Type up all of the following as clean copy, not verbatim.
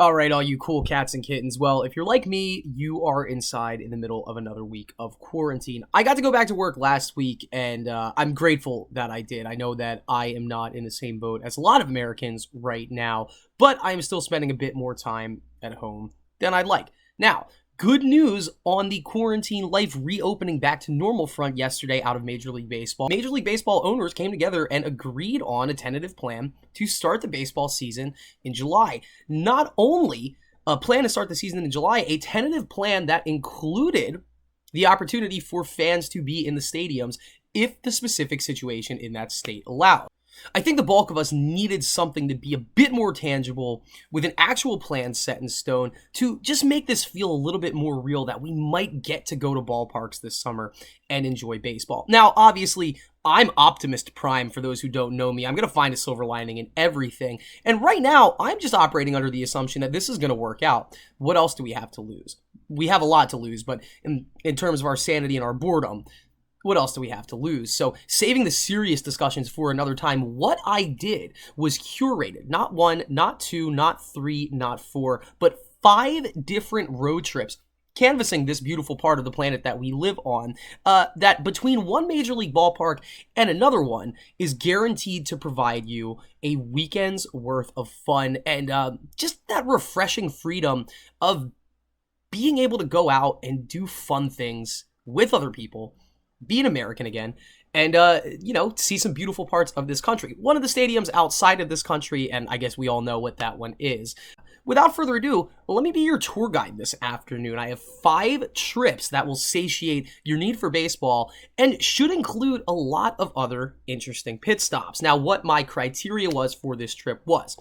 All right, all you cool cats and kittens. Well, if you're like me, you are inside in the middle of another week of quarantine. I got to go back to work last week, and I'm grateful that I did. I know that I am not in the same boat as a lot of Americans right now, but I am still spending a bit more time at home than I'd like. Now, good news on the quarantine life reopening back to normal front yesterday out of Major League Baseball. Major League Baseball owners came together and agreed on a tentative plan to start the baseball season in July. Not only a plan to start the season in July, a tentative plan that included the opportunity for fans to be in the stadiums if the specific situation in that state allowed. I think the bulk of us needed something to be a bit more tangible with an actual plan set in stone to just make this feel a little bit more real that we might get to go to ballparks this summer and enjoy baseball. Now, obviously, I'm optimist prime for those who don't know me. I'm going to find a silver lining in everything. And right now, I'm just operating under the assumption that this is going to work out. What else do we have to lose? We have a lot to lose, but in terms of our sanity and our boredom, what else do we have to lose? So saving the serious discussions for another time, what I did was curated, not one, not two, not three, not four, but 5 different road trips canvassing this beautiful part of the planet that we live on, that between one major league ballpark and another one is guaranteed to provide you a weekend's worth of fun and just that refreshing freedom of being able to go out and do fun things with other people, be an American again, and, see some beautiful parts of this country. One of the stadiums outside of this country, and I guess we all know what that one is. Without further ado, let me be your tour guide this afternoon. I have 5 trips that will satiate your need for baseball and should include a lot of other interesting pit stops. Now, what my criteria was for this trip was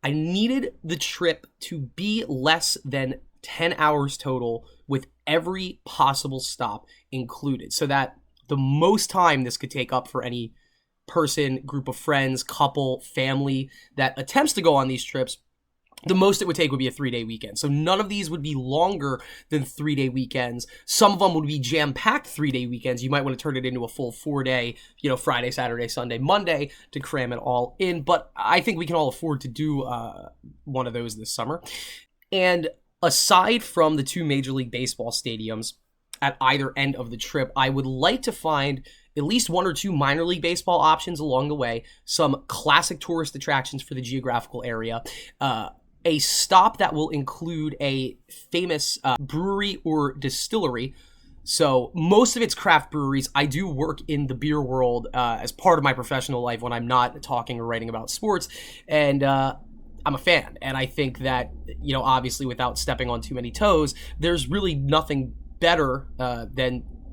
I needed the trip to be less than 10 hours total with every possible stop included, so that the most time this could take up for any person, group of friends, couple, family that attempts to go on these trips, the most it would take would be a 3-day weekend. So none of these would be longer than 3-day weekends. Some of them would be jam-packed 3-day weekends. You might want to turn it into a full 4-day, Friday, Saturday, Sunday, Monday to cram it all in. But I think we can all afford to do one of those this summer. And aside from the 2 Major League Baseball stadiums at either end of the trip, I would like to find at least 1 or 2 minor league baseball options along the way, some classic tourist attractions for the geographical area, a stop that will include a famous brewery or distillery. So most of it's craft breweries. I do work in the beer world as part of my professional life when I'm not talking or writing about sports, and I'm a fan. And I think that, obviously without stepping on too many toes, there's really nothing better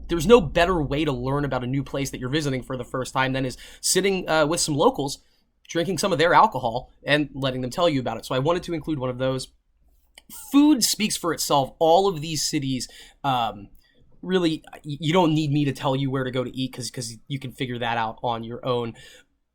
there's no better way to learn about a new place that you're visiting for the first time than is sitting with some locals, drinking some of their alcohol and letting them tell you about it. So I wanted to include one of those. Food speaks for itself. All of these cities, really, you don't need me to tell you where to go to eat because you can figure that out on your own.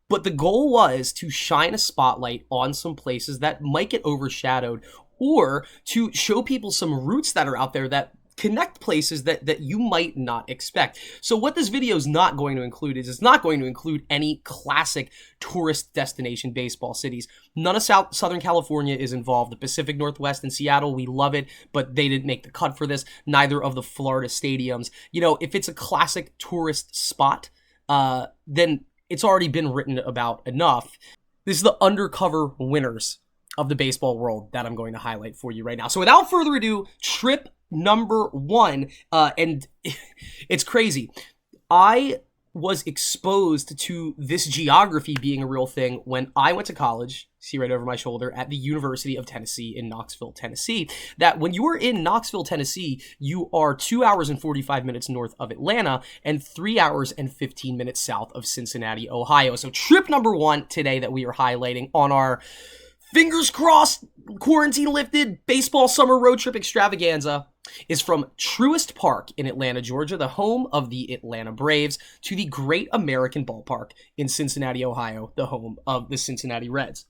But the goal was to shine a spotlight on some places that might get overshadowed, or to show people some routes that are out there that connect places that you might not expect. So what this video is not going to include is it's not going to include any classic tourist destination baseball cities. None of Southern California is involved. The Pacific Northwest and Seattle, we love it, but they didn't make the cut for this. Neither of the Florida stadiums. If it's a classic tourist spot, then it's already been written about enough. This is the undercover winners of the baseball world that I'm going to highlight for you right now. So without further ado, trip number 1, and it's crazy. I was exposed to this geography being a real thing when I went to college, see right over my shoulder, at the University of Tennessee in Knoxville, Tennessee. That when you are in Knoxville, Tennessee, you are 2 hours and 45 minutes north of Atlanta and 3 hours and 15 minutes south of Cincinnati, Ohio. So trip number 1 today that we are highlighting on our fingers crossed, quarantine lifted, baseball summer road trip extravaganza is from Truist Park in Atlanta, Georgia, the home of the Atlanta Braves, to the Great American Ballpark in Cincinnati, Ohio, the home of the Cincinnati Reds.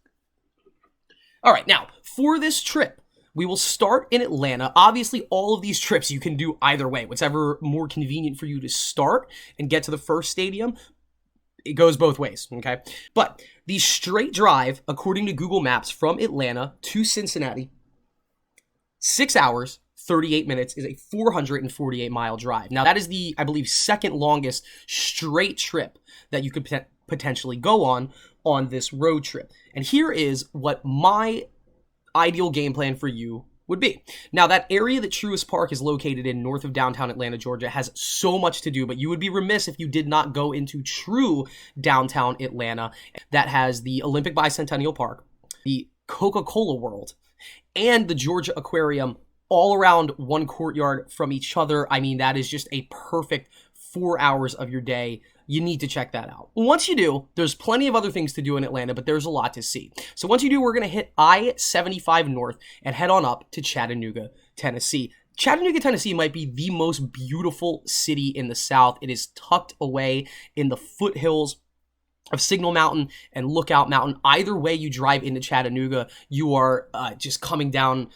All right, now, for this trip, we will start in Atlanta. Obviously, all of these trips you can do either way, whatever more convenient for you to start and get to the first stadium. It goes both ways, okay? But the straight drive, according to Google Maps, from Atlanta to Cincinnati 6 hours, 38 minutes is a 448-mile drive. Now, that is the, I believe, second longest straight trip that you could potentially go on this road trip. And here is what my ideal game plan for you would be. Now, that area that Truist Park is located in, north of downtown Atlanta, Georgia, has so much to do, but you would be remiss if you did not go into true downtown Atlanta. That has the Olympic Bicentennial Park, the Coca-Cola World, and the Georgia Aquarium, all around one courtyard from each other. I mean, that is just a perfect 4 hours of your day. You need to check that out. Once you do, there's plenty of other things to do in Atlanta, but there's a lot to see. So once you do, we're going to hit I-75 North and head on up to Chattanooga, Tennessee. Chattanooga, Tennessee might be the most beautiful city in the South. It is tucked away in the foothills of Signal Mountain and Lookout Mountain. Either way you drive into Chattanooga, you are just coming down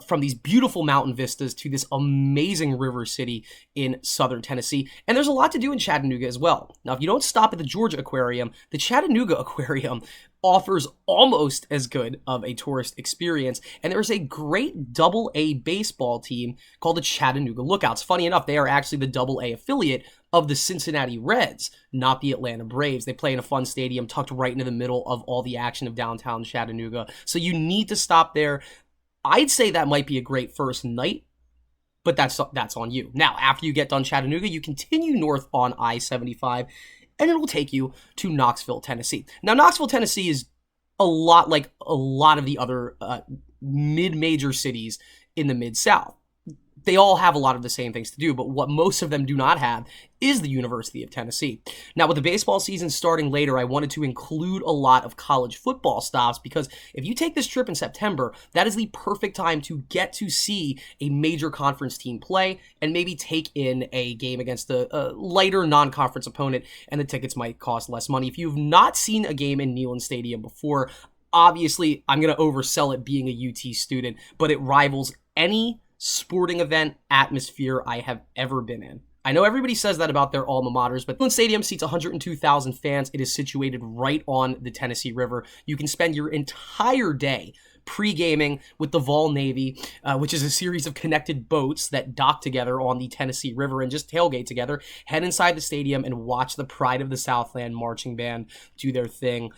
from these beautiful mountain vistas to this amazing river city in southern Tennessee. And there's a lot to do in Chattanooga as well. Now, if you don't stop at the Georgia Aquarium, the Chattanooga Aquarium offers almost as good of a tourist experience. And there's a great AA baseball team called the Chattanooga Lookouts. Funny enough, they are actually the AA affiliate of the Cincinnati Reds, not the Atlanta Braves. They play in a fun stadium tucked right into the middle of all the action of downtown Chattanooga. So you need to stop there. I'd say that might be a great first night, but that's on you. Now, after you get done Chattanooga, you continue north on I-75, and it will take you to Knoxville, Tennessee. Now, Knoxville, Tennessee is a lot like a lot of the other mid-major cities in the Mid-South. They all have a lot of the same things to do, but what most of them do not have is the University of Tennessee. Now, with the baseball season starting later, I wanted to include a lot of college football stops because if you take this trip in September, that is the perfect time to get to see a major conference team play and maybe take in a game against a lighter non-conference opponent, and the tickets might cost less money. If you've not seen a game in Neyland Stadium before, obviously, I'm going to oversell it being a UT student, but it rivals any sporting event atmosphere I have ever been in. I know everybody says that about their alma maters, but Neyland Stadium seats 102,000 fans. It is situated right on the Tennessee River. You can spend your entire day pre-gaming with the Vol Navy, which is a series of connected boats that dock together on the Tennessee River and just tailgate together, head inside the stadium and watch the Pride of the Southland marching band do their thing.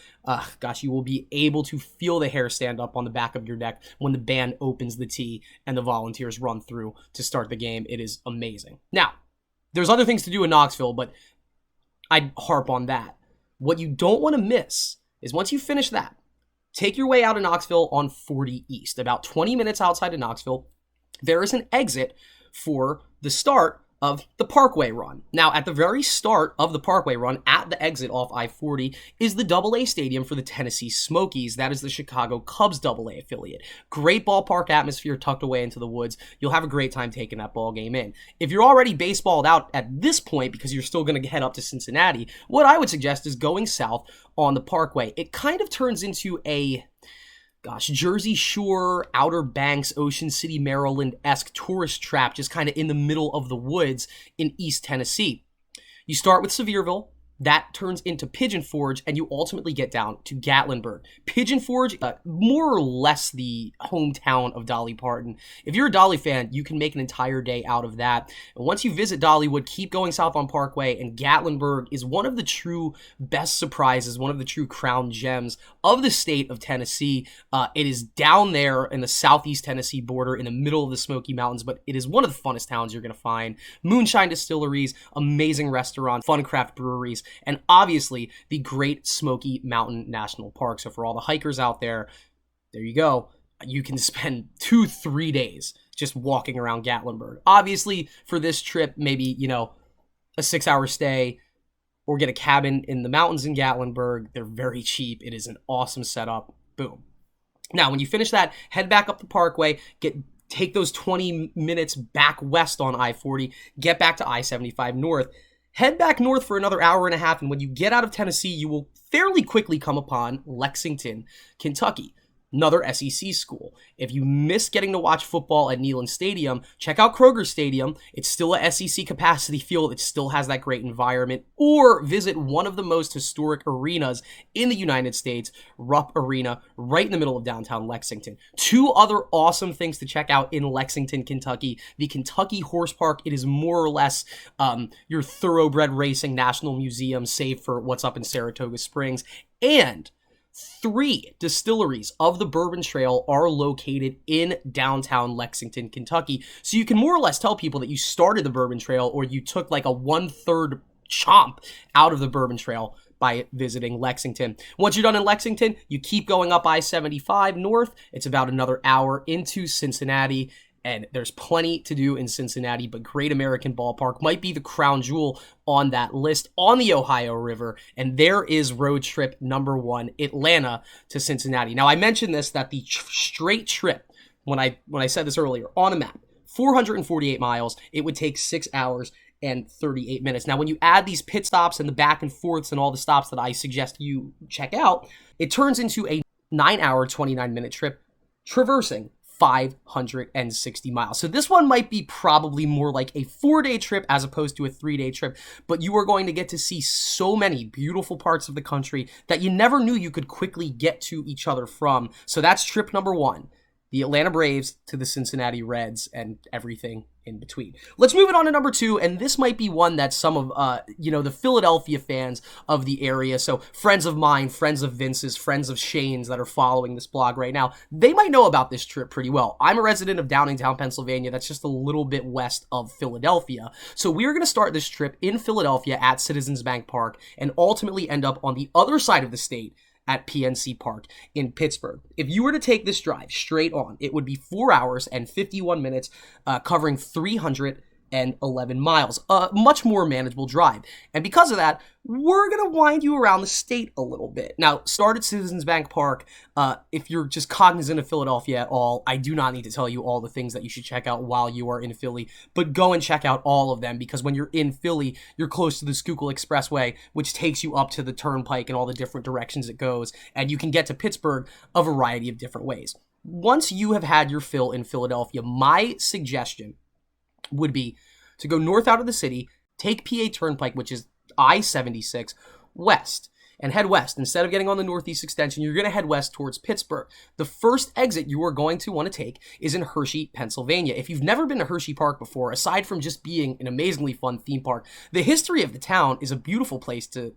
Gosh, you will be able to feel the hair stand up on the back of your neck when the band opens the tee and the volunteers run through to start the game. It is amazing. Now, there's other things to do in Knoxville, but I'd harp on that. What you don't want to miss is once you finish that, take your way out of Knoxville on 40 East. About 20 minutes outside of Knoxville, there is an exit for the start of the Parkway Run. Now, at the very start of the Parkway Run, at the exit off I-40, is the AA Stadium for the Tennessee Smokies. That is the Chicago Cubs AA affiliate. Great ballpark atmosphere tucked away into the woods. You'll have a great time taking that ball game in. If you're already baseballed out at this point because you're still going to head up to Cincinnati, what I would suggest is going south on the Parkway. It kind of turns into a Jersey Shore, Outer Banks, Ocean City, Maryland-esque tourist trap just kind of in the middle of the woods in East Tennessee. You start with Sevierville, that turns into Pigeon Forge, and you ultimately get down to Gatlinburg. Pigeon Forge, more or less the hometown of Dolly Parton. If you're a Dolly fan, you can make an entire day out of that. And once you visit Dollywood, keep going south on Parkway, and Gatlinburg is one of the true best surprises, one of the true crown gems of the state of Tennessee. It is down there in the southeast Tennessee border in the middle of the Smoky Mountains, but it is one of the funnest towns you're going to find. Moonshine distilleries, amazing restaurants, fun craft breweries, and obviously the Great Smoky Mountain National Park. So for all the hikers out there, there you go. You can spend 2-3 days just walking around Gatlinburg. Obviously, for this trip, maybe, a 6-hour stay or get a cabin in the mountains in Gatlinburg. They're very cheap. It is an awesome setup. Boom. Now, when you finish that, head back up the Parkway, take those 20 minutes back west on I-40, get back to I-75 north, head back north for another hour and a half, and when you get out of Tennessee, you will fairly quickly come upon Lexington, Kentucky. another SEC school. If you miss getting to watch football at MiLB Stadium, check out Kroger Stadium. It's still a SEC capacity field. It still has that great environment. Or visit one of the most historic arenas in the United States, Rupp Arena, right in the middle of downtown Lexington. Two other awesome things to check out in Lexington, Kentucky. The Kentucky Horse Park. It is more or less your thoroughbred racing national museum, save for what's up in Saratoga Springs. And 3 distilleries of the Bourbon Trail are located in downtown Lexington, Kentucky. So you can more or less tell people that you started the Bourbon Trail or you took like a 1/3 chomp out of the Bourbon Trail by visiting Lexington. Once you're done in Lexington, you keep going up I-75 north. It's about another hour into Cincinnati. And there's plenty to do in Cincinnati, but Great American Ballpark might be the crown jewel on that list on the Ohio River. And there is road trip number 1, Atlanta to Cincinnati. Now, I mentioned this, that the straight trip, when I said this earlier, on a map, 448 miles, it would take 6 hours and 38 minutes. Now, when you add these pit stops and the back and forths and all the stops that I suggest you check out, it turns into a 9-hour, 29-minute trip traversing 560 miles. So this one might be probably more like a 4-day trip as opposed to a 3-day trip, but you are going to get to see so many beautiful parts of the country that you never knew you could quickly get to each other from. So that's trip number 1, the Atlanta Braves to the Cincinnati Reds and everything in between. Let's move it on to number 2, and this might be one that some of the Philadelphia fans of the area, so friends of mine, friends of Vince's, friends of Shane's that are following this blog right now, they might know about this trip pretty well. I'm a resident of Downingtown, Pennsylvania. That's just a little bit west of Philadelphia. So we're going to start this trip in Philadelphia at Citizens Bank Park and ultimately end up on the other side of the state at PNC Park in Pittsburgh. If you were to take this drive straight on, it would be 4 hours and 51 minutes, covering 311 miles. A much more manageable drive. And because of that, we're going to wind you around the state a little bit. Now, start at Citizens Bank Park. If you're just cognizant of Philadelphia at all, I do not need to tell you all the things that you should check out while you are in Philly, but go and check out all of them, because when you're in Philly, you're close to the Schuylkill Expressway, which takes you up to the Turnpike and all the different directions it goes, and you can get to Pittsburgh a variety of different ways. Once you have had your fill in Philadelphia, my suggestion would be to go north out of the city, take PA Turnpike, which is I-76, west, and head west. Instead of getting on the northeast extension, you're going to head west towards Pittsburgh. The first exit you are going to want to take is in Hershey, Pennsylvania. If you've never been to Hershey Park before, aside from just being an amazingly fun theme park, the history of the town is a beautiful place to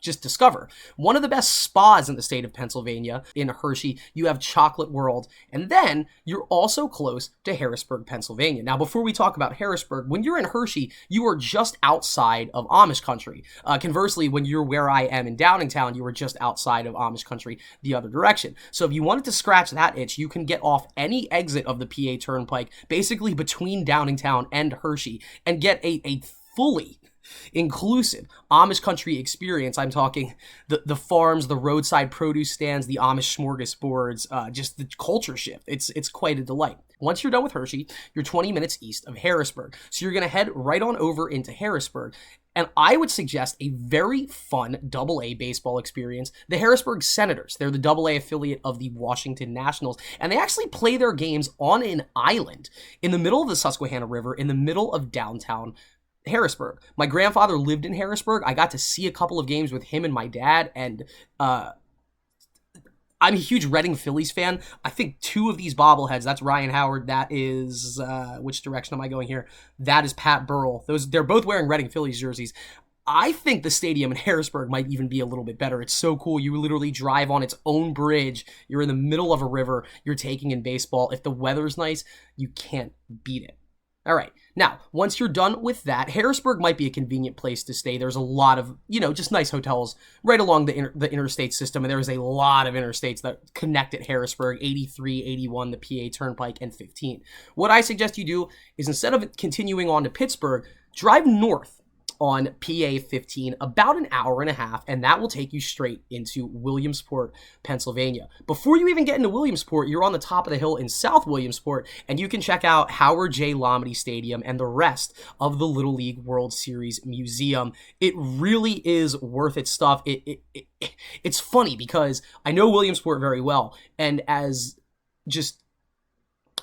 just discover. One of the best spas in the state of Pennsylvania, in Hershey, you have Chocolate World, and then you're also close to Harrisburg, Pennsylvania. Now, before we talk about Harrisburg, when you're in Hershey, you are just outside of Amish country. Conversely, when you're where I am in Downingtown, you are just outside of Amish country the other direction. So if you wanted to scratch that itch, you can get off any exit of the PA Turnpike, basically between Downingtown and Hershey, and get a fully inclusive Amish country experience. I'm talking the farms, the roadside produce stands, the Amish smorgasbords, just the culture shift. It's quite a delight. Once you're done with Hershey, you're 20 minutes east of Harrisburg. So you're going to head right on over into Harrisburg. And I would suggest a very fun AA baseball experience. The Harrisburg Senators, they're the AA affiliate of the Washington Nationals, and they actually play their games on an island in the middle of the Susquehanna River, in the middle of downtown Harrisburg. My grandfather lived in Harrisburg. I got to see a couple of games with him and my dad, and I'm a huge Reading Phillies fan. I think 2 of these bobbleheads, that's Ryan Howard, that is, which direction am I going here? That is Pat Burrell. They're both wearing Reading Phillies jerseys. I think the stadium in Harrisburg might even be a little bit better. It's so cool. You literally drive on its own bridge. You're in the middle of a river. You're taking in baseball. If the weather's nice, you can't beat it. All right. Now, once you're done with that, Harrisburg might be a convenient place to stay. There's a lot of, just nice hotels right along the interstate system, and there's a lot of interstates that connect at Harrisburg, 83, 81, the PA Turnpike, and 15. What I suggest you do is, instead of continuing on to Pittsburgh, drive north on PA 15, about an hour and a half, and that will take you straight into Williamsport, Pennsylvania. Before you even get into Williamsport, you're on the top of the hill in South Williamsport, and you can check out Howard J. Lomedy Stadium and the rest of the Little League World Series Museum. It really is worth its stuff. It's funny because I know Williamsport very well, and as just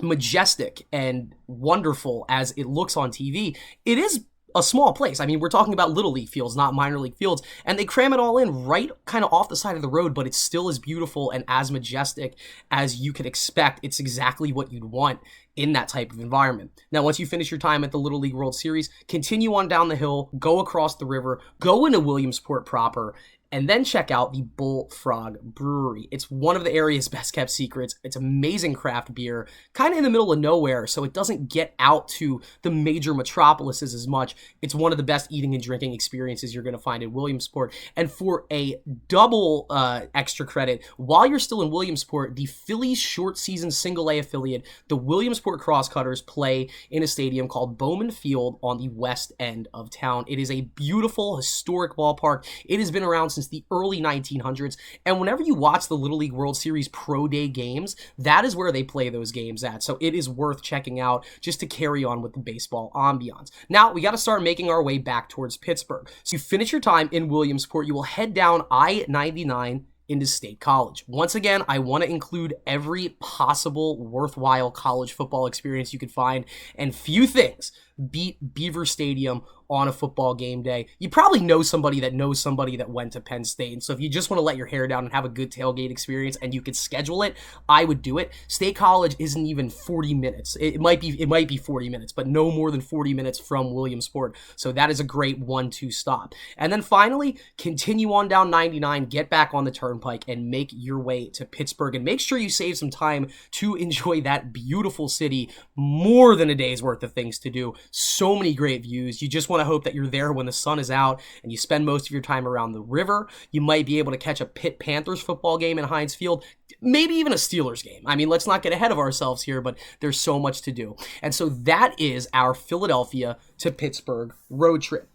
majestic and wonderful as it looks on TV, it is a small place. I mean, we're talking about Little League fields, not minor league fields, and they cram it all in right kind of off the side of the road, but it's still as beautiful and as majestic as you could expect. It's exactly what you'd want in that type of environment. Now, once you finish your time at the Little League World Series, continue on down the hill, go across the river, go into Williamsport proper, and then check out the Bullfrog Brewery. It's one of the area's best kept secrets. It's amazing craft beer, kind of in the middle of nowhere, so it doesn't get out to the major metropolises as much. It's one of the best eating and drinking experiences you're going to find in Williamsport. And for a double extra credit, while you're still in Williamsport, the Phillies short season single A affiliate, the Williamsport Crosscutters, play in a stadium called Bowman Field on the west end of town. It is a beautiful, historic ballpark. It has been around since the early 1900s, and whenever you watch the Little League World Series Pro Day games, that is where they play those games at, so it is worth checking out just to carry on with the baseball ambiance. Now, we got to start making our way back towards Pittsburgh. So you finish your time in Williamsport, you will head down I-99 into State College. Once again, I want to include every possible worthwhile college football experience you could find, and few things beat Beaver Stadium on a football game day. You probably know somebody that went to Penn State, and so if you just want to let your hair down and have a good tailgate experience and you could schedule it, I would do it. State College isn't even 40 minutes. It might be 40 minutes, but no more than 40 minutes from Williamsport, so that is a great 1-2 stop. And then finally, continue on down 99, get back on the turnpike, and make your way to Pittsburgh, and make sure you save some time to enjoy that beautiful city. More than a day's worth of things to do. So many great views. You just want to hope that you're there when the sun is out and you spend most of your time around the river. You might be able to catch a Pitt Panthers football game in Heinz Field, maybe even a Steelers game. I mean, let's not get ahead of ourselves here, but there's so much to do. And so that is our Philadelphia to Pittsburgh road trip.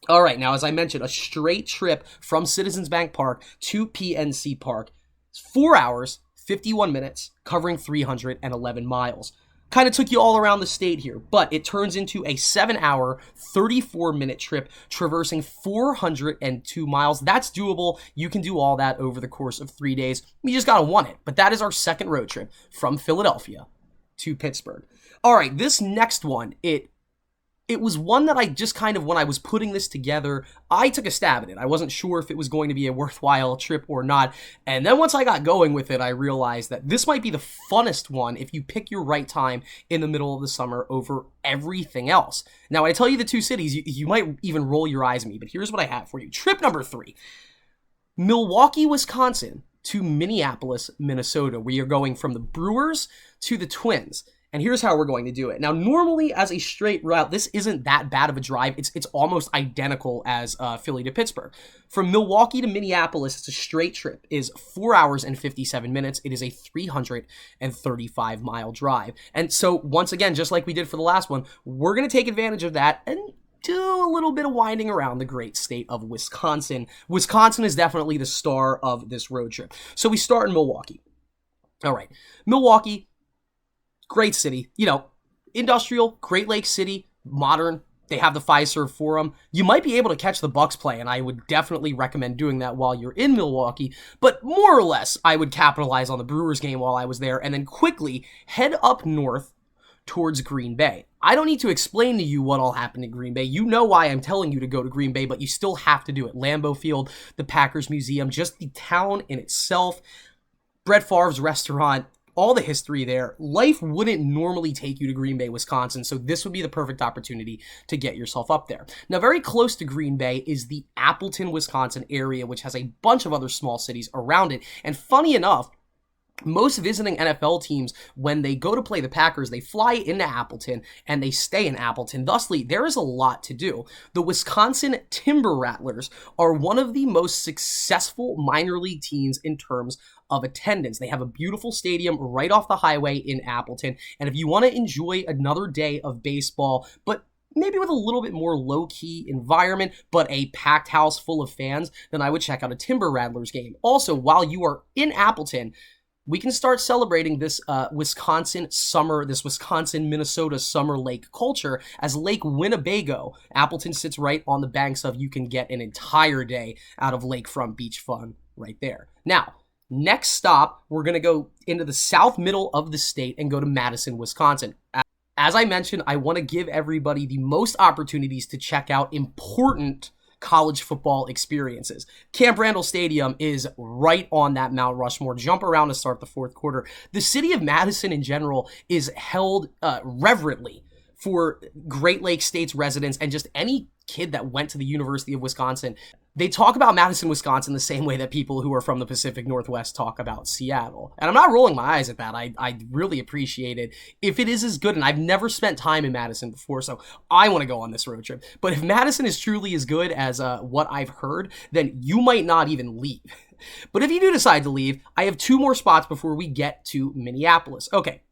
All right, now, as I mentioned, a straight trip from Citizens Bank Park to PNC Park. It's 4 hours, 51 minutes, covering 311 miles. Kind of took you all around the state here, but it turns into a 7-hour, 34-minute trip traversing 402 miles. That's doable. You can do all that over the course of 3 days. You just got to want it. But that is our second road trip from Philadelphia to Pittsburgh. All right, this next one, it was one that I just kind of, when I was putting this together, I took a stab at it. I wasn't sure if it was going to be a worthwhile trip or not. And then once I got going with it, I realized that this might be the funnest one if you pick your right time in the middle of the summer over everything else. Now, when I tell you the two cities, you might even roll your eyes at me, but here's what I have for you. Trip number 3, Milwaukee, Wisconsin to Minneapolis, Minnesota, where you're going from the Brewers to the Twins. And here's how we're going to do it. Now, normally as a straight route, this isn't that bad of a drive. It's almost identical as Philly to Pittsburgh. From Milwaukee to Minneapolis, it's a straight trip, is 4 hours and 57 minutes. It is a 335-mile drive. And so, once again, just like we did for the last one, we're going to take advantage of that and do a little bit of winding around the great state of Wisconsin. Wisconsin is definitely the star of this road trip. So we start in Milwaukee. All right, Milwaukee, great city, industrial, Great Lakes City, modern. They have the Fiserv Forum. You might be able to catch the Bucks play, and I would definitely recommend doing that while you're in Milwaukee. But more or less, I would capitalize on the Brewers game while I was there, and then quickly head up north towards Green Bay. I don't need to explain to you what all happened in Green Bay. You know why I'm telling you to go to Green Bay, but you still have to do it. Lambeau Field, the Packers Museum, just the town in itself, Brett Favre's restaurant, all the history there. Life wouldn't normally take you to Green Bay, Wisconsin, so this would be the perfect opportunity to get yourself up there. Now, very close to Green Bay is the Appleton, Wisconsin area, which has a bunch of other small cities around it. And funny enough, most visiting NFL teams, when they go to play the Packers, they fly into Appleton and they stay in Appleton. Thusly, there is a lot to do. The Wisconsin Timber Rattlers are one of the most successful minor league teams in terms of attendance. They have a beautiful stadium right off the highway in Appleton. And if you want to enjoy another day of baseball, but maybe with a little bit more low-key environment, but a packed house full of fans, then I would check out a Timber Rattlers game. Also, while you are in Appleton, we can start celebrating this Wisconsin-Minnesota summer lake culture as Lake Winnebago. Appleton sits right on the banks of, you can get an entire day out of lakefront beach fun right there. Now, next stop, we're going to go into the south middle of the state and go to Madison, Wisconsin. As I mentioned, I want to give everybody the most opportunities to check out important college football experiences. Camp Randall Stadium is right on that Mount Rushmore. Jump around to start the fourth quarter. The city of Madison in general is held reverently for Great Lakes State's residents and just any kid that went to the University of Wisconsin. They talk about Madison, Wisconsin the same way that people who are from the Pacific Northwest talk about Seattle. And I'm not rolling my eyes at that. I really appreciate it. If it is as good, and I've never spent time in Madison before, so I want to go on this road trip. But if Madison is truly as good as what I've heard, then you might not even leave. But if you do decide to leave, I have 2 more spots before we get to Minneapolis. Okay.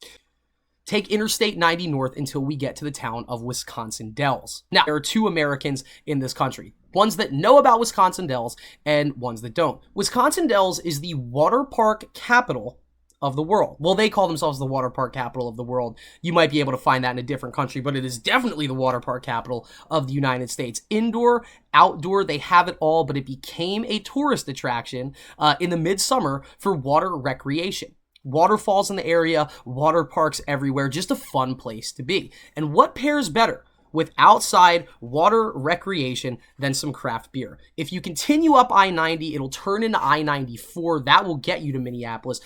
Take Interstate 90 north until we get to the town of Wisconsin Dells. Now, there are 2 Americans in this country. Ones that know about Wisconsin Dells and ones that don't. Wisconsin Dells is the water park capital of the world. Well, they call themselves the water park capital of the world. You might be able to find that in a different country, but it is definitely the water park capital of the United States. Indoor, outdoor, they have it all, but it became a tourist attraction in the midsummer for water recreation. Waterfalls in the area, water parks everywhere, just a fun place to be. And what pairs better with outside water recreation than some craft beer? If you continue up I-90, it'll turn into I-94. That will get you to Minneapolis.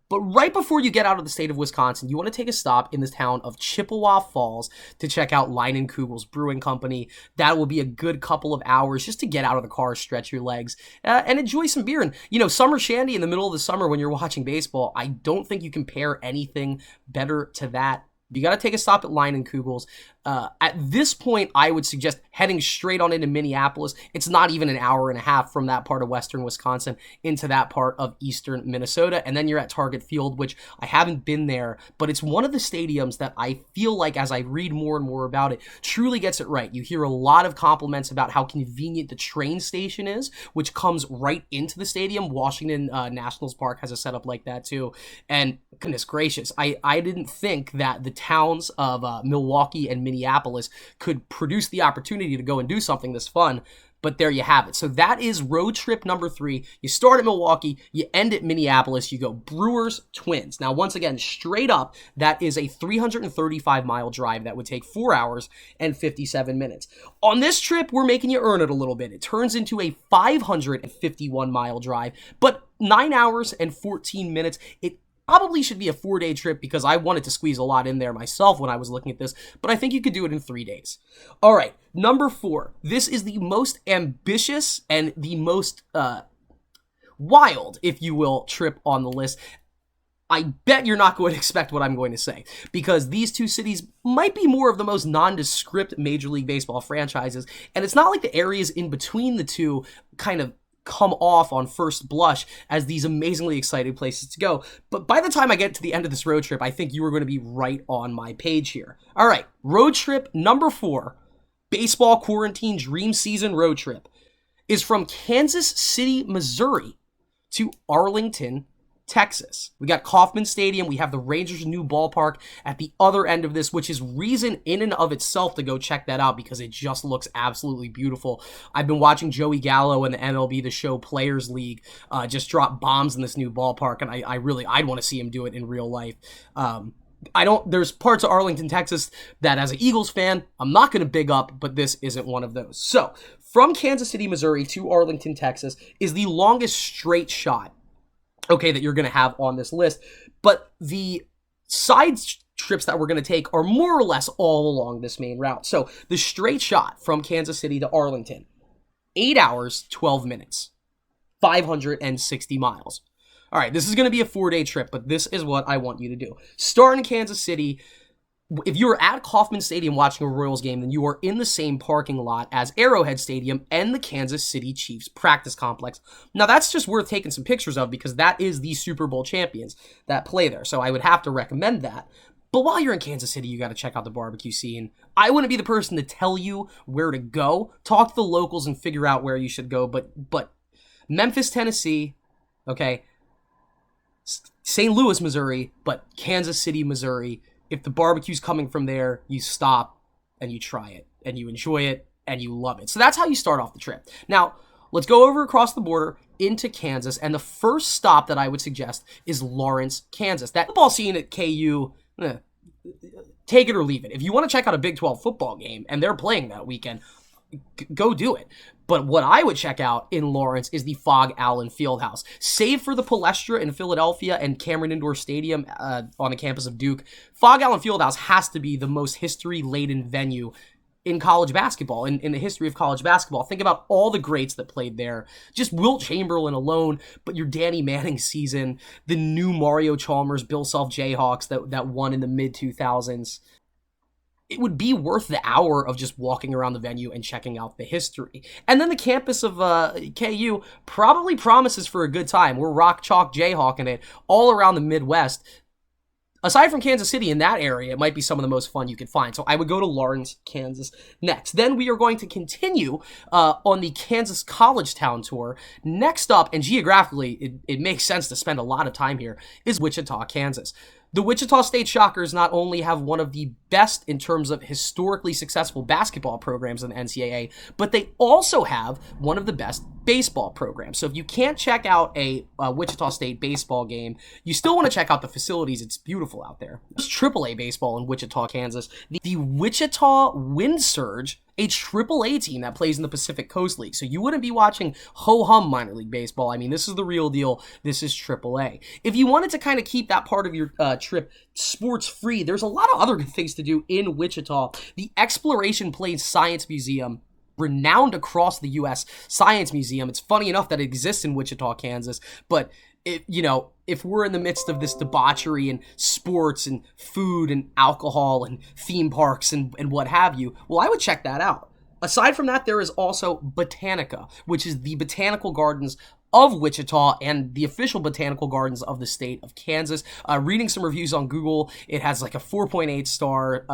But right before you get out of the state of Wisconsin, you want to take a stop in the town of Chippewa Falls to check out Leinenkugel's Brewing Company. That will be a good couple of hours just to get out of the car, stretch your legs, and enjoy some beer. And, summer shandy in the middle of the summer when you're watching baseball, I don't think you compare anything better to that. You got to take a stop at Leinenkugel's. At this point, I would suggest heading straight on into Minneapolis. It's not even an hour and a half from that part of western Wisconsin into that part of eastern Minnesota. And then you're at Target Field, which I haven't been there, but it's one of the stadiums that I feel like, as I read more and more about it, truly gets it right. You hear a lot of compliments about how convenient the train station is, which comes right into the stadium. Washington Nationals Park has a setup like that too. And goodness gracious, I didn't think that the towns of Milwaukee and Minneapolis could produce the opportunity to go and do something this fun, but there you have it. So that is road trip number 3. You start at Milwaukee, you end at Minneapolis, you go Brewers, Twins. Now, once again, straight up, that is a 335-mile drive that would take 4 hours and 57 minutes. On this trip, we're making you earn it a little bit. It turns into a 551-mile drive, but 9 hours and 14 minutes. It probably should be a 4-day trip because I wanted to squeeze a lot in there myself when I was looking at this, but I think you could do it in 3 days. All right, number 4. This is the most ambitious and the most wild, if you will, trip on the list. I bet you're not going to expect what I'm going to say, because these 2 cities might be more of the most nondescript Major League Baseball franchises, and it's not like the areas in between the 2 kind of come off on first blush as these amazingly exciting places to go. But by the time I get to the end of this road trip, I think you are going to be right on my page here. All right, road trip number 4, baseball quarantine dream season road trip, is from Kansas City, Missouri to Arlington, Texas. We got Kauffman Stadium. We have the Rangers' new ballpark at the other end of this, which is reason in and of itself to go check that out because it just looks absolutely beautiful. I've been watching Joey Gallo and the MLB The Show Players League just drop bombs in this new ballpark, and I'd want to see him do it in real life. There's parts of Arlington, Texas that as an Eagles fan, I'm not going to big up, but this isn't one of those. So from Kansas City, Missouri to Arlington, Texas is the longest straight shot, okay, that you're going to have on this list. But the side trips that we're going to take are more or less all along this main route. So the straight shot from Kansas City to Arlington, 8 hours, 12 minutes, 560 miles. All right, this is going to be a 4-day trip, but this is what I want you to do. Start in Kansas City. If you are at Kauffman Stadium watching a Royals game, then you are in the same parking lot as Arrowhead Stadium and the Kansas City Chiefs practice complex. Now, that's just worth taking some pictures of because that is the Super Bowl champions that play there, so I would have to recommend that. But while you're in Kansas City, you got to check out the barbecue scene. I wouldn't be the person to tell you where to go. Talk to the locals and figure out where you should go. But Memphis, Tennessee, okay, St. Louis, Missouri, but Kansas City, Missouri. If the barbecue's coming from there, you stop and you try it and you enjoy it and you love it. So that's how you start off the trip. Now, let's go over across the border into Kansas, and the first stop that I would suggest is Lawrence, Kansas. That football scene at KU, take it or leave it. If you want to check out a Big 12 football game, and they're playing that weekend, go do it. But what I would check out in Lawrence is the Fog Allen Fieldhouse. Save for the Palestra in Philadelphia and Cameron Indoor Stadium on the campus of Duke, Fog Allen Fieldhouse has to be the most history-laden venue in college basketball, in the history of college basketball. Think about all the greats that played there. Just Wilt Chamberlain alone, but your Danny Manning season, the new Mario Chalmers, Bill Self Jayhawks that won in the mid-2000s. It would be worth the hour of just walking around the venue and checking out the history. And then the campus of KU probably promises for a good time. We're rock chalk Jayhawking it all around the Midwest. Aside from Kansas City, in that area, it might be some of the most fun you could find. So I would go to Lawrence, Kansas next. Then we are going to continue on the Kansas College Town Tour. Next up, and geographically, it makes sense to spend a lot of time here, is Wichita, Kansas. The Wichita State Shockers not only have one of the best in terms of historically successful basketball programs in the NCAA, but they also have one of the best baseball programs. So if you can't check out a Wichita State baseball game, you still want to check out the facilities. It's beautiful out there. There's AAA baseball in Wichita, Kansas. The Wichita Wind Surge, a AAA team that plays in the Pacific Coast League. So you wouldn't be watching ho-hum minor league baseball. I mean, this is the real deal. This is AAA. If you wanted to kind of keep that part of your trip sports free, there's a lot of other things to do in Wichita. The Exploration Place Science Museum, renowned across the U.S. Science Museum. It's funny enough that it exists in Wichita, Kansas, but if we're in the midst of this debauchery and sports and food and alcohol and theme parks and what have you, well, I would check that out. Aside from that, there is also Botanica, which is the botanical gardens of Wichita and the official botanical gardens of the state of Kansas. Reading some reviews on Google, it has like a 4.8 star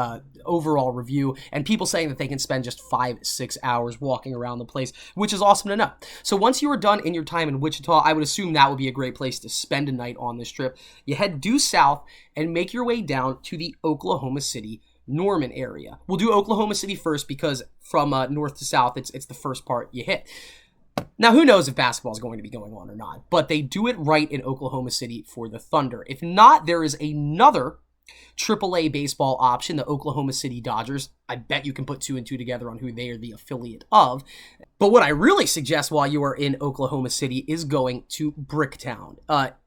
overall review, and people saying that they can spend just 5-6 hours walking around the place, which is awesome to know. So once you are done in your time in Wichita, I would assume that would be a great place to spend a night on this trip. You head due south and make your way down to the Oklahoma City, Norman area. We'll do Oklahoma City first because from north to south, it's the first part you hit. Now, who knows if basketball is going to be going on or not, but they do it right in Oklahoma City for the Thunder. If not, there is another AAA baseball option, the Oklahoma City Dodgers. I bet you can put 2 and 2 together on who they are the affiliate of. But what I really suggest while you are in Oklahoma City is going to Bricktown.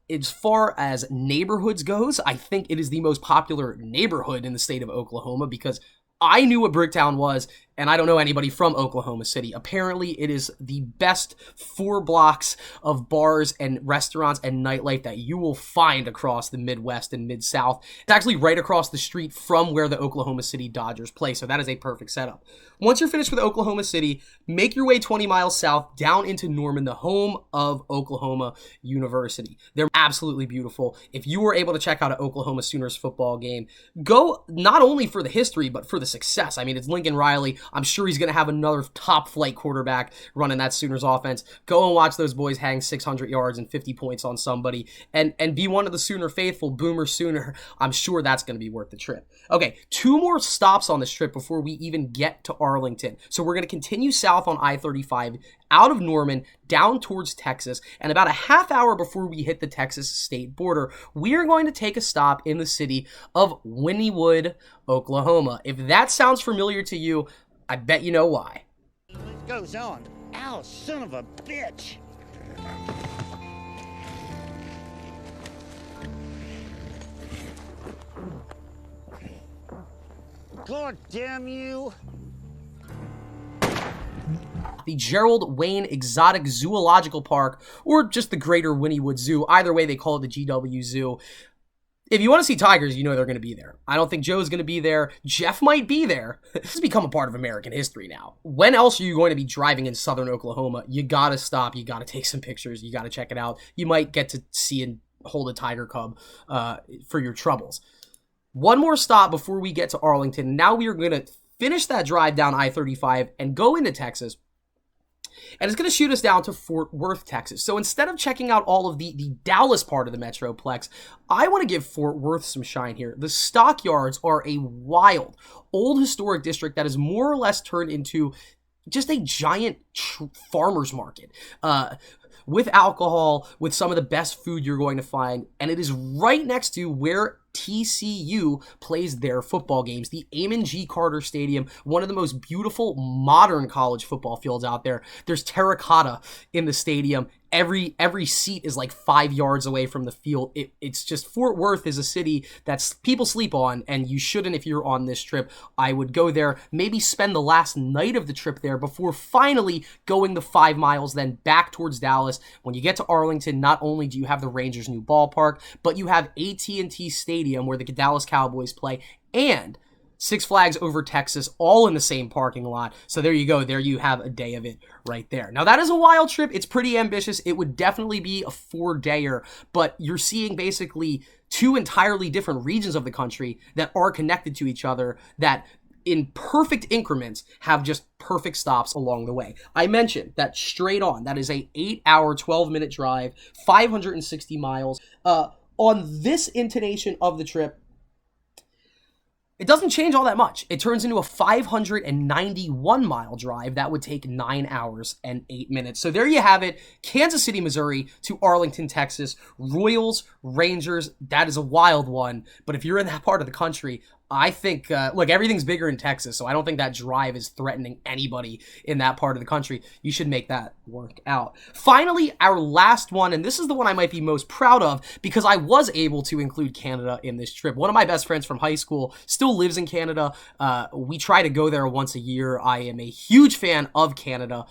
As far as neighborhoods goes, I think it is the most popular neighborhood in the state of Oklahoma because I knew what Bricktown was, and I don't know anybody from Oklahoma City. Apparently, it is the best 4 blocks of bars and restaurants and nightlife that you will find across the Midwest and Mid-South. It's actually right across the street from where the Oklahoma City Dodgers play, so that is a perfect setup. Once you're finished with Oklahoma City, make your way 20 miles south down into Norman, the home of Oklahoma University. They're absolutely beautiful. If you were able to check out an Oklahoma Sooners football game, go not only for the history, but for the success. I mean, it's Lincoln Riley. I'm sure he's going to have another top-flight quarterback running that Sooners offense. Go and watch those boys hang 600 yards and 50 points on somebody and be one of the Sooner faithful, Boomer Sooner. I'm sure that's going to be worth the trip. Okay, 2 more stops on this trip before we even get to Arlington. So we're going to continue south on I-35, out of Norman, down towards Texas, and about a half hour before we hit the Texas state border, we are going to take a stop in the city of Wynnewood, Oklahoma. If that sounds familiar to you, I bet you know why. It goes on. Ow, son of a bitch! God damn you! The Gerald Wayne Exotic Zoological Park, or just the Greater Wynnewood Zoo. Either way, they call it the GW Zoo. If you want to see tigers, you know they're going to be there. I don't think Joe's going to be there. Jeff might be there. This has become a part of American history now. When else are you going to be driving in southern Oklahoma? You got to stop. You got to take some pictures. You got to check it out. You might get to see and hold a tiger cub for your troubles. One more stop before we get to Arlington. Now we are going to finish that drive down I-35 and go into Texas. And it's going to shoot us down to Fort Worth, Texas. So instead of checking out all of the Dallas part of the Metroplex, I want to give Fort Worth some shine here. The Stockyards are a wild, old historic district that is more or less turned into just a giant farmer's market. With alcohol, with some of the best food you're going to find. And it is right next to where TCU plays their football games. The Amon G. Carter Stadium, one of the most beautiful modern college football fields out there. There's terracotta in the stadium. Every seat is like 5 yards away from the field. It's just, Fort Worth is a city that people sleep on, and you shouldn't if you're on this trip. I would go there, maybe spend the last night of the trip there before finally going the 5 miles, then back towards Dallas. When you get to Arlington, not only do you have the Rangers' new ballpark, but you have AT&T Stadium where the Dallas Cowboys play, and Six Flags Over Texas, all in the same parking lot. So there you go. There you have a day of it right there. Now, that is a wild trip. It's pretty ambitious. It would definitely be a 4-dayer, but you're seeing basically 2 entirely different regions of the country that are connected to each other, that in perfect increments have just perfect stops along the way. I mentioned that straight on, that is a 8-hour, 12-minute drive, 560 miles. On this intonation of the trip, it doesn't change all that much. It turns into a 591-mile drive that would take 9 hours and 8 minutes. So there you have it. Kansas City, Missouri to Arlington, Texas. Royals, Rangers, that is a wild one. But if you're in that part of the country, I think, look, everything's bigger in Texas, so I don't think that drive is threatening anybody in that part of the country. You should make that work out. Finally, our last one, and this is the one I might be most proud of because I was able to include Canada in this trip. One of my best friends from high school still lives in Canada. We try to go there once a year. I am a huge fan of Canada,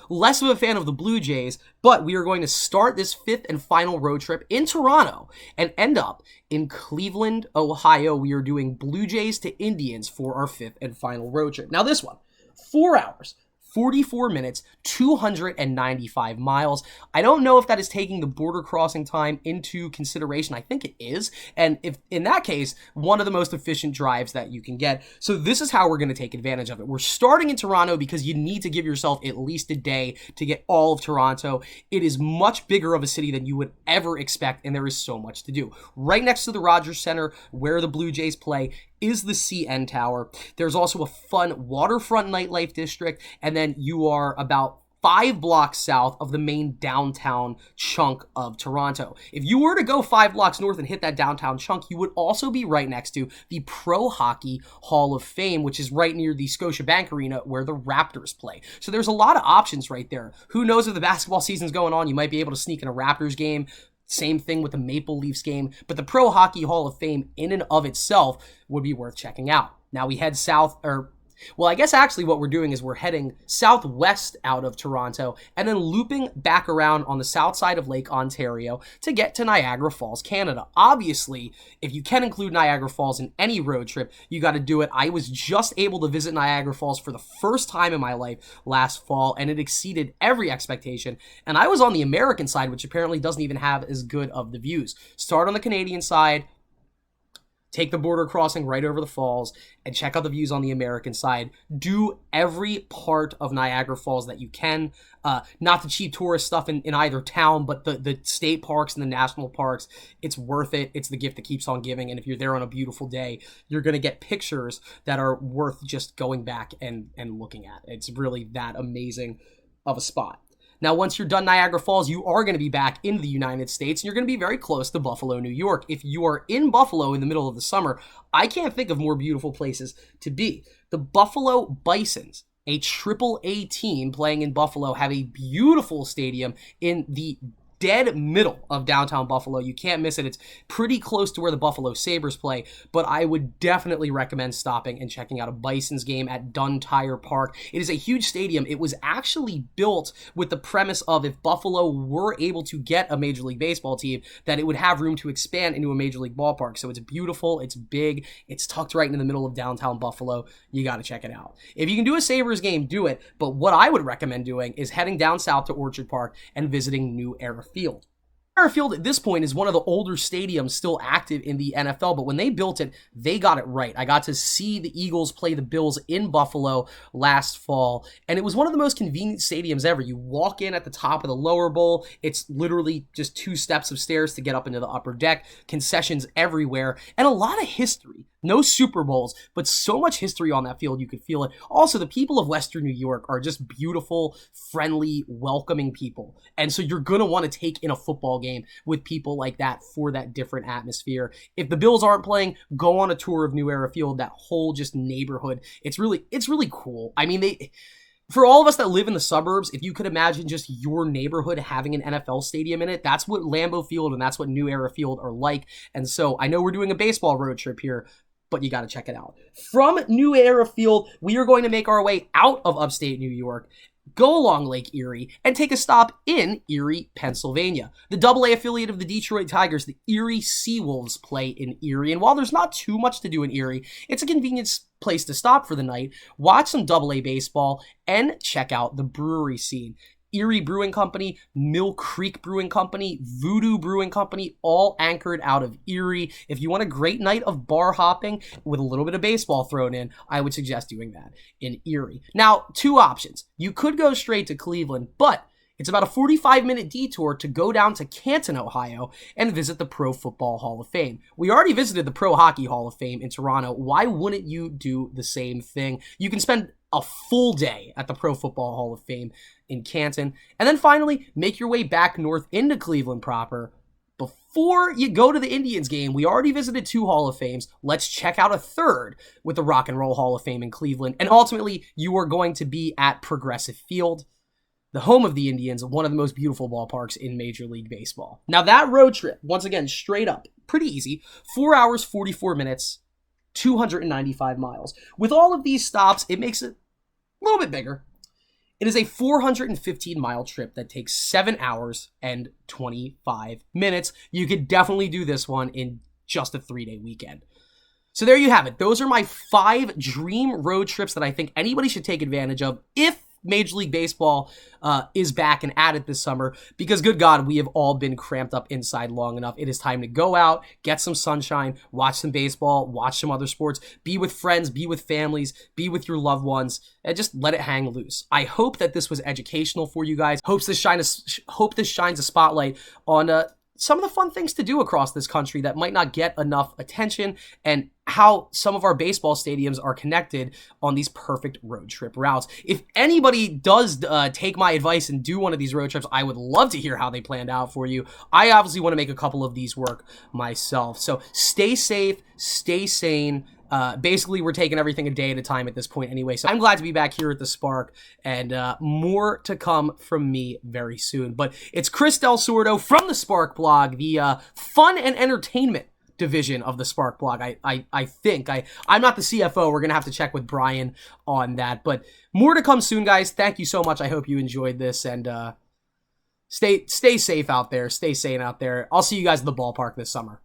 less of a fan of the Blue Jays, but we are going to start this 5th and final road trip in Toronto and end up in Cleveland, Ohio. We are doing Blue Jays to Indians for our 5th and final road trip. Now this one, 4 hours, 44 minutes, 295 miles. I don't know if that is taking the border crossing time into consideration. I think it is. And if in that case, one of the most efficient drives that you can get. So this is how we're going to take advantage of it. We're starting in Toronto because you need to give yourself at least a day to get all of Toronto. It is much bigger of a city than you would ever expect, and there is so much to do. Right next to the Rogers Center, where the Blue Jays play, is the CN Tower. There's also a fun waterfront nightlife district, and then you are about 5 blocks south of the main downtown chunk of Toronto. If you were to go 5 blocks north and hit that downtown chunk, you would also be right next to the Pro Hockey Hall of Fame, which is right near the Scotiabank Arena where the Raptors play. So there's a lot of options right there. Who knows if the basketball season's going on, you might be able to sneak in a Raptors game. Same thing with the Maple Leafs game, but the Pro Hockey Hall of Fame in and of itself would be worth checking out. Now we head south, well, I guess actually what we're doing is we're heading southwest out of Toronto and then looping back around on the south side of Lake Ontario to get to Niagara Falls, Canada. Obviously, if you can include Niagara Falls in any road trip, you got to do it. I was just able to visit Niagara Falls for the first time in my life last fall, and it exceeded every expectation. And I was on the American side, which apparently doesn't even have as good of the views. Start on the Canadian side, take the border crossing right over the falls, and check out the views on the American side. Do every part of Niagara Falls that you can. Not the cheap tourist stuff in either town, but the state parks and the national parks. It's worth it. It's the gift that keeps on giving. And if you're there on a beautiful day, you're going to get pictures that are worth just going back and looking at. It's really that amazing of a spot. Now, once you're done Niagara Falls, you are going to be back in the United States, and you're going to be very close to Buffalo, New York. If you are in Buffalo in the middle of the summer, I can't think of more beautiful places to be. The Buffalo Bisons, a AAA team playing in Buffalo, have a beautiful stadium in the dead middle of downtown Buffalo. You can't miss it. It's pretty close to where the Buffalo Sabres play, but I would definitely recommend stopping and checking out a Bisons game at Dunn Tire Park. It is a huge stadium. It was actually built with the premise of if Buffalo were able to get a Major League Baseball team, that it would have room to expand into a Major League ballpark. So it's beautiful, it's big, it's tucked right in the middle of downtown Buffalo. You got to check it out. If you can do a Sabres game, do it, but what I would recommend doing is heading down south to Orchard Park and visiting New Era Field. Field at this point is one of the older stadiums still active in the NFL, but when they built it, they got it right. I got to see the Eagles play the Bills in Buffalo last fall, and it was one of the most convenient stadiums ever. You walk in at the top of the lower bowl. It's literally just 2 steps of stairs to get up into the upper deck, concessions everywhere, and a lot of history. No Super Bowls, but so much history on that field, you could feel it. Also, the people of Western New York are just beautiful, friendly, welcoming people. And so you're going to want to take in a football game with people like that for that different atmosphere. If the Bills aren't playing, go on a tour of New Era Field, that whole just neighborhood. It's really cool. I mean, for all of us that live in the suburbs, if you could imagine just your neighborhood having an NFL stadium in it, that's what Lambeau Field and that's what New Era Field are like. And so I know we're doing a baseball road trip here, but you got to check it out. From New Era Field, we are going to make our way out of upstate New York, go along Lake Erie, and take a stop in Erie, Pennsylvania. The AA affiliate of the Detroit Tigers, the Erie Seawolves, play in Erie. And while there's not too much to do in Erie, it's a convenient place to stop for the night, watch some AA baseball, and check out the brewery scene. Erie Brewing Company, Mill Creek Brewing Company, Voodoo Brewing Company, all anchored out of Erie. If you want a great night of bar hopping with a little bit of baseball thrown in, I would suggest doing that in Erie. Now, 2 options. You could go straight to Cleveland, but it's about a 45-minute detour to go down to Canton, Ohio, and visit the Pro Football Hall of Fame. We already visited the Pro Hockey Hall of Fame in Toronto. Why wouldn't you do the same thing? You can spend a full day at the Pro Football Hall of Fame in Canton. And then finally, make your way back north into Cleveland proper. Before you go to the Indians game, we already visited 2 Hall of Fames. Let's check out a third with the Rock and Roll Hall of Fame in Cleveland. And ultimately, you are going to be at Progressive Field, the home of the Indians, one of the most beautiful ballparks in Major League Baseball. Now that road trip, once again, straight up, pretty easy, 4 hours, 44 minutes, 295 miles. With all of these stops, it makes it a little bit bigger. It is a 415-mile trip that takes 7 hours and 25 minutes. You could definitely do this one in just a 3-day weekend. So there you have it. Those are my 5 dream road trips that I think anybody should take advantage of if Major League Baseball is back and at it this summer, because good God, we have all been cramped up inside long enough. It is time to go out, get some sunshine, watch some baseball, watch some other sports, be with friends, be with families, be with your loved ones, and just let it hang loose. I hope that this was educational for you guys. Hope this shines a spotlight on some of the fun things to do across this country that might not get enough attention, and how some of our baseball stadiums are connected on these perfect road trip routes. If anybody does take my advice and do one of these road trips, I would love to hear how they planned out for you. I obviously want to make a couple of these work myself. So stay safe, stay sane. Basically, we're taking everything a day at a time at this point anyway. So I'm glad to be back here at the Spark, and more to come from me very soon. But it's Chris Del Sordo from the Spark blog, the fun and entertainment division of the Spark blog. I think I'm not the CFO. We're going to have to check with Brian on that. But more to come soon, guys. Thank you so much. I hope you enjoyed this, and stay safe out there. Stay sane out there. I'll see you guys at the ballpark this summer.